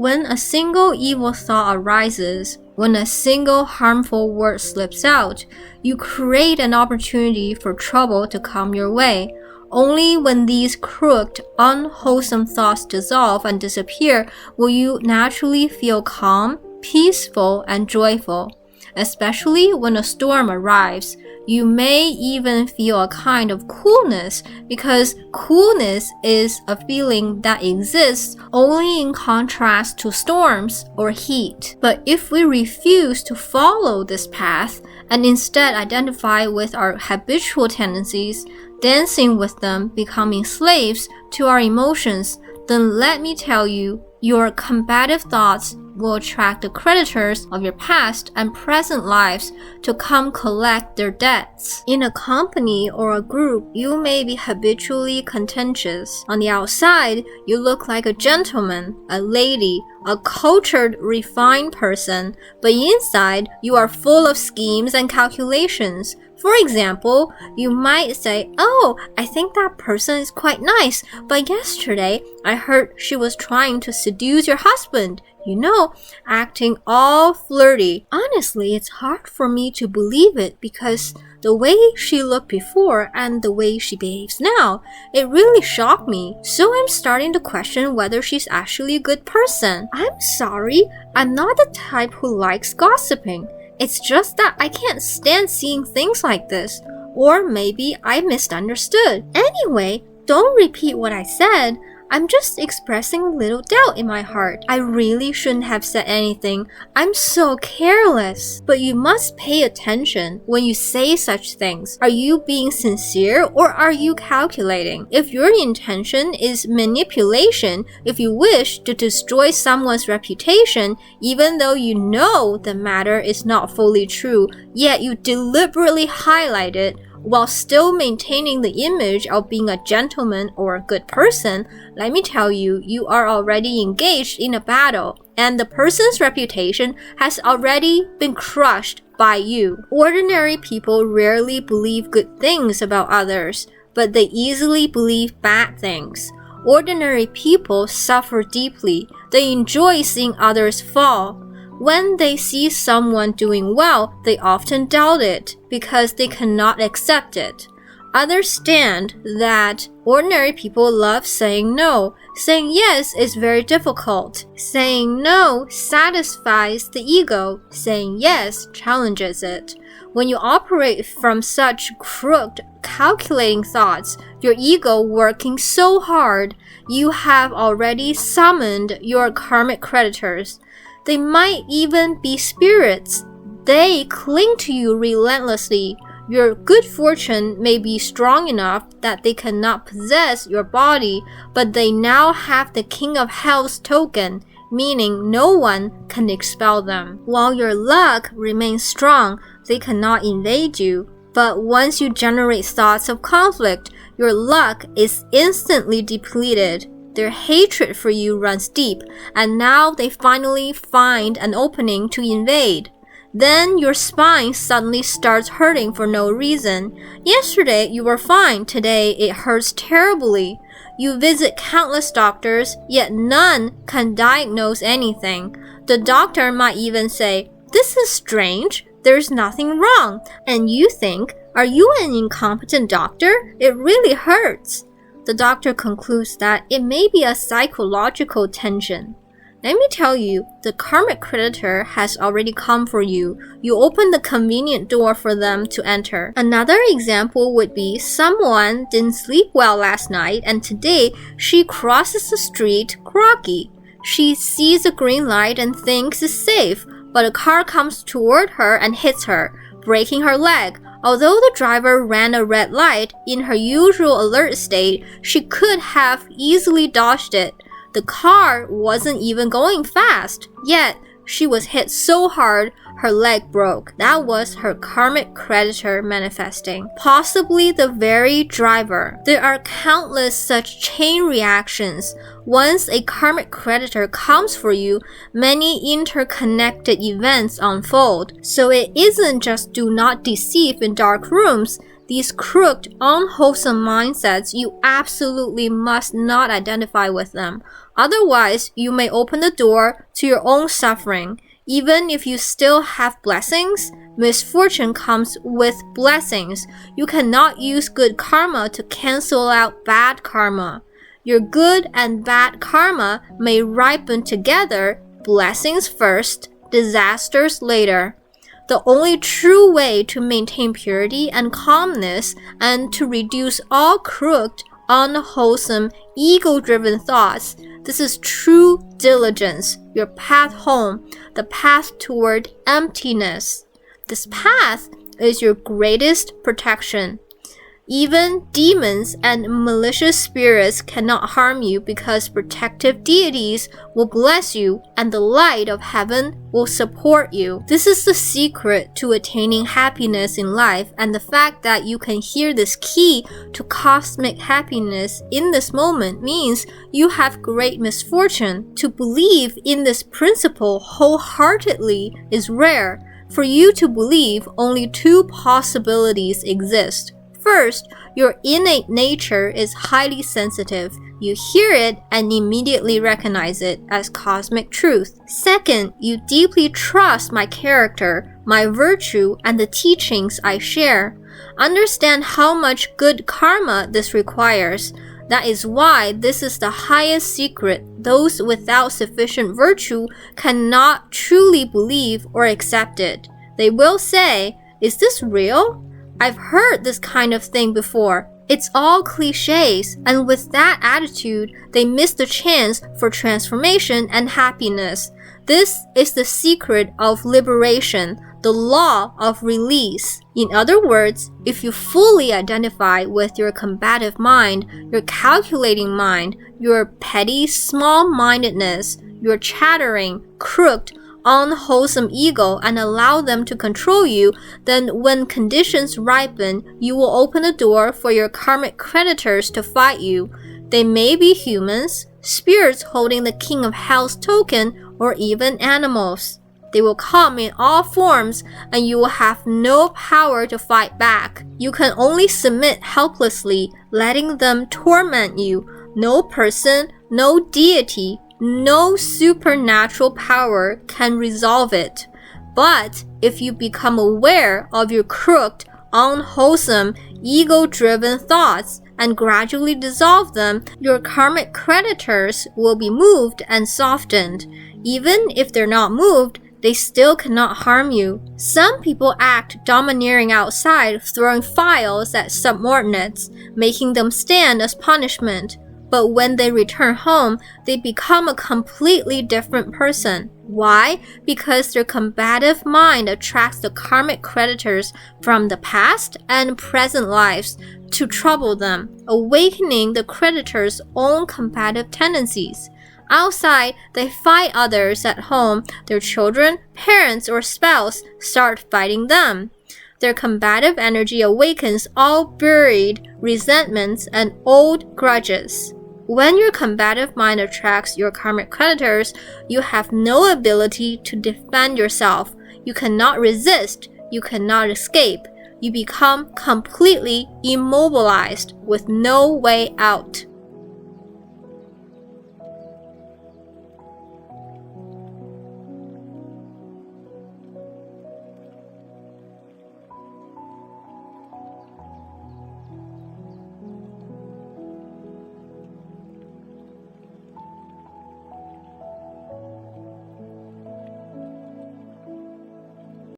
When a single evil thought arises, when a single harmful word slips out, you create an opportunity for trouble to come your way. Only when these crooked, unwholesome thoughts dissolve and disappear will you naturally feel calm, peaceful, and joyful. Especially when a storm arrives, you may even feel a kind of coolness, because coolness is a feeling that exists only in contrast to storms or heat. But if we refuse to follow this path and instead identify with our habitual tendencies, dancing with them, becoming slaves to our emotions, then let me tell you, your combative thoughts will attract the creditors of your past and present lives to come collect their debts. In a company or a group, you may be habitually contentious. On the outside, you look like a gentleman, a lady, a cultured, refined person, but inside, you are full of schemes and calculations. For example, you might say, "Oh, I think that person is quite nice, but yesterday I heard she was trying to seduce your husband. You know, acting all flirty. Honestly, it's hard for me to believe it because the way she looked before and the way she behaves now, it really shocked me. So I'm starting to question whether she's actually a good person. I'm sorry, I'm not the type who likes gossiping. It's just that I can't stand seeing things like this. Or maybe I misunderstood. Anyway, don't repeat what I said. I'm just expressing a little doubt in my heart. I really shouldn't have said anything. I'm so careless." But you must pay attention when you say such things. Are you being sincere or are you calculating? If your intention is manipulation, if you wish to destroy someone's reputation, even though you know the matter is not fully true, yet you deliberately highlight it, while still maintaining the image of being a gentleman or a good person, let me tell you, you are already engaged in a battle, and the person's reputation has already been crushed by you. Ordinary people rarely believe good things about others, but they easily believe bad things. Ordinary people suffer deeply. They enjoy seeing others fall. When they see someone doing well, they often doubt it because they cannot accept it. Understand that ordinary people love saying no. Saying yes is very difficult. Saying no satisfies the ego. Saying yes challenges it. When you operate from such crooked, calculating thoughts, your ego working so hard, you have already summoned your karmic creditors. They might even be spirits. They cling to you relentlessly. Your good fortune may be strong enough that they cannot possess your body, but they now have the King of Hell's token, meaning no one can expel them. While your luck remains strong, they cannot invade you. But once you generate thoughts of conflict, your luck is instantly depleted. Their hatred for you runs deep, and now they finally find an opening to invade. Then your spine suddenly starts hurting for no reason. Yesterday you were fine, today it hurts terribly. You visit countless doctors, yet none can diagnose anything. The doctor might even say, "This is strange, there's nothing wrong." And you think, "Are you an incompetent doctor? It really hurts." The doctor concludes that it may be a psychological tension. Let me tell you, the karmic creditor has already come for you. You open the convenient door for them to enter. Another example would be someone didn't sleep well last night and today she crosses the street groggy. She sees a green light and thinks it's safe, but a car comes toward her and hits her, breaking her leg. Although the driver ran a red light, in her usual alert state, she could have easily dodged it. The car wasn't even going fast, yet she was hit so hard her leg broke. That was her karmic creditor manifesting, possibly the very driver. There are countless such chain reactions. Once a karmic creditor comes for you, many interconnected events unfold. So it isn't just do not deceive in dark rooms. These crooked, unwholesome mindsets, you absolutely must not identify with them. Otherwise, you may open the door to your own suffering. Even if you still have blessings, misfortune comes with blessings. You cannot use good karma to cancel out bad karma. Your good and bad karma may ripen together, blessings first, disasters later. The only true way to maintain purity and calmness and to reduce all crooked, unwholesome, ego-driven thoughts, this is true diligence, your path home, the path toward emptiness. This path is your greatest protection. Even demons and malicious spirits cannot harm you because protective deities will bless you and the light of heaven will support you. This is the secret to attaining happiness in life, and the fact that you can hear this key to cosmic happiness in this moment means you have great misfortune. To believe in this principle wholeheartedly is rare. For you to believe, only two possibilities exist. First, your innate nature is highly sensitive. You hear it and immediately recognize it as cosmic truth. Second, you deeply trust my character, my virtue, and the teachings I share. Understand how much good karma this requires. That is why this is the highest secret. Those without sufficient virtue cannot truly believe or accept it. They will say, "Is this real? I've heard this kind of thing before." It's all cliches, and with that attitude, they miss the chance for transformation and happiness. This is the secret of liberation, the law of release. In other words, if you fully identify with your combative mind, your calculating mind, your petty small-mindedness, your chattering, crooked, unwholesome ego and allow them to control you, then when conditions ripen, you will open the door for your karmic creditors to fight you. They may be humans, spirits holding the King of Hell's token, or even animals. They will come in all forms and you will have no power to fight back. You can only submit helplessly, letting them torment you. No person, no deity, no supernatural power can resolve it. But if you become aware of your crooked, unwholesome, ego-driven thoughts and gradually dissolve them, your karmic creditors will be moved and softened. Even if they're not moved, they still cannot harm you. Some people act domineering outside, throwing files at subordinates, making them stand as punishment. But when they return home, they become a completely different person. Why? Because their combative mind attracts the karmic creditors from the past and present lives to trouble them, awakening the creditors' own combative tendencies. Outside, they fight others. At home, their children, parents, or spouse start fighting them. Their combative energy awakens all buried resentments and old grudges. When your combative mind attracts your karmic creditors, you have no ability to defend yourself. You cannot resist. You cannot escape. You become completely immobilized with no way out.